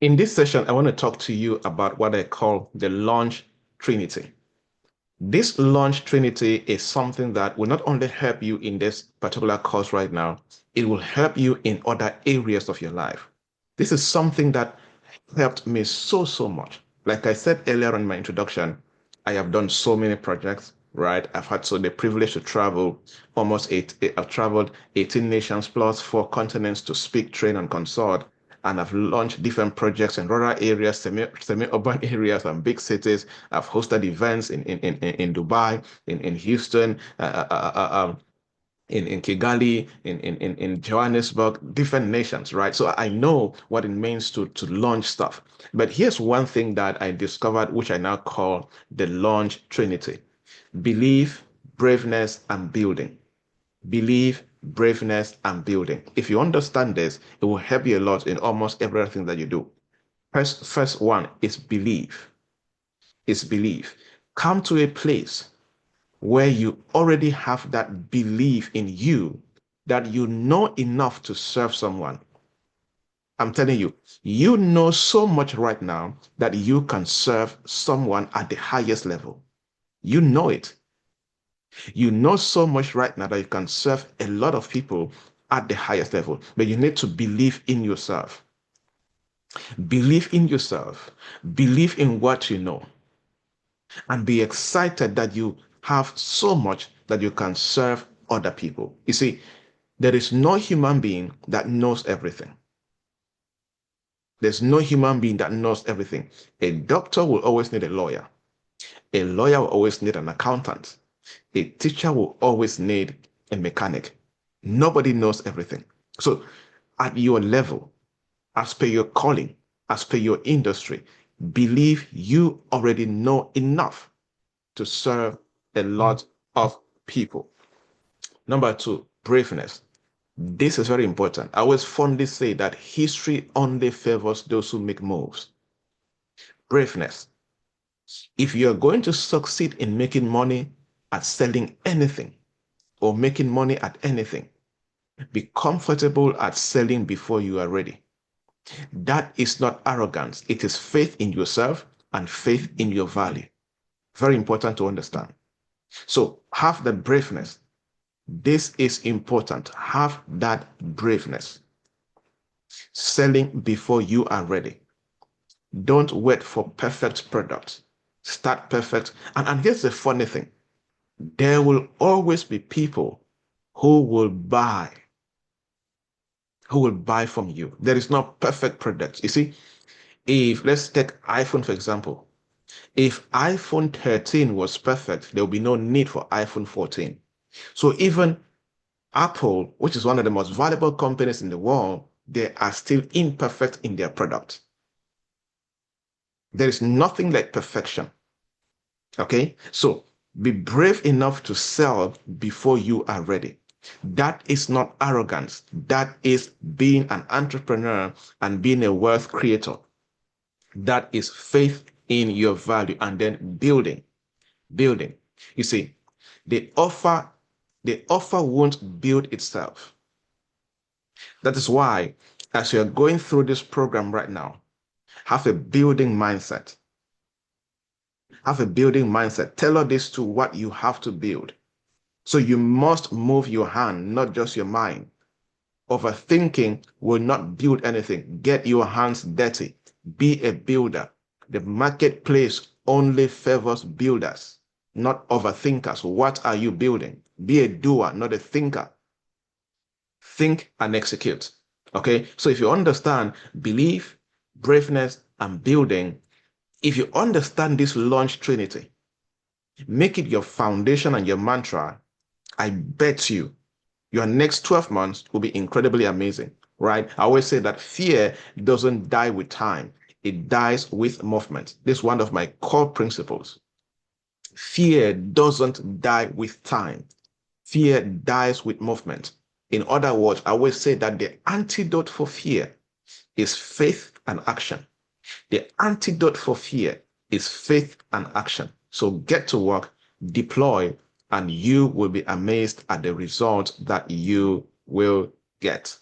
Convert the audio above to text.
In this session, I want to talk to you about what I call the launch Trinity. This launch Trinity is something that will not only help you in this particular course right now, it will help you in other areas of your life. This is something that helped me so much. Like I said earlier in my introduction, I have done so many projects, right? I've had the privilege to travel I've traveled 18 nations plus 4 continents to speak, train, and consult. And I've launched different projects in rural areas, semi-urban areas, and big cities. I've hosted events in Dubai, in Houston, in Kigali, in Johannesburg, different nations, right? So I know what it means to launch stuff. But here's one thing that I discovered, which I now call the launch Trinity: belief, braveness, and building. Belief, braveness, and building. If you understand this, it will help you a lot in almost everything that you do. First one is belief. Is belief. Come to a place where you already have that belief in you that you know enough to serve someone. I'm telling you, you know so much right now that you can serve someone at the highest level. You know it. You know so much right now that you can serve a lot of people at the highest level, but you need to believe in yourself. Believe in yourself. Believe in what you know, and be excited that you have so much that you can serve other people. You see, there is no human being that knows everything. There's no human being that knows everything. A doctor will always need a lawyer. A lawyer will always need an accountant. A teacher will always need a mechanic. Nobody knows everything. So at your level, as per your calling, as per your industry, believe you already know enough to serve a lot of people. Number two, braveness. This is very important. I always fondly say that history only favors those who make moves. Braveness. If you're going to succeed in making money at selling anything or making money at anything, be comfortable at selling before you are ready. That is not arrogance. It is faith in yourself and faith in your value. Very important to understand. So have that braveness. This is important. Have that braveness. Selling before you are ready. Don't wait for perfect products. Start perfect. And here's the funny thing. There will always be people who will buy from you. There is no perfect product. You see, if let's take iPhone for example. If iPhone 13 was perfect, there will be no need for iPhone 14. So even Apple, which is one of the most valuable companies in the world, they are still imperfect in their product. There is nothing like perfection. Okay? So be brave enough to sell before you are ready. That is not arrogance. That is being an entrepreneur and being a wealth creator. That is faith in your value and then building. Building. You see, the offer won't build itself. That is why, as you're going through this program right now, have a building mindset. Have a building mindset. Tailor this to what you have to build. So you must move your hand, not just your mind. Overthinking will not build anything. Get your hands dirty. Be a builder. The marketplace only favors builders, not overthinkers. What are you building? Be a doer, not a thinker. Think and execute. Okay? So if you understand belief, braveness, and building, if you understand this launch trinity, make it your foundation and your mantra, I bet you your next 12 months will be incredibly amazing, right? I always say that fear doesn't die with time. It dies with movement. This is one of my core principles. Fear doesn't die with time. Fear dies with movement. In other words, I always say that the antidote for fear is faith and action. The antidote for fear is faith and action. So get to work, deploy, and you will be amazed at the results that you will get.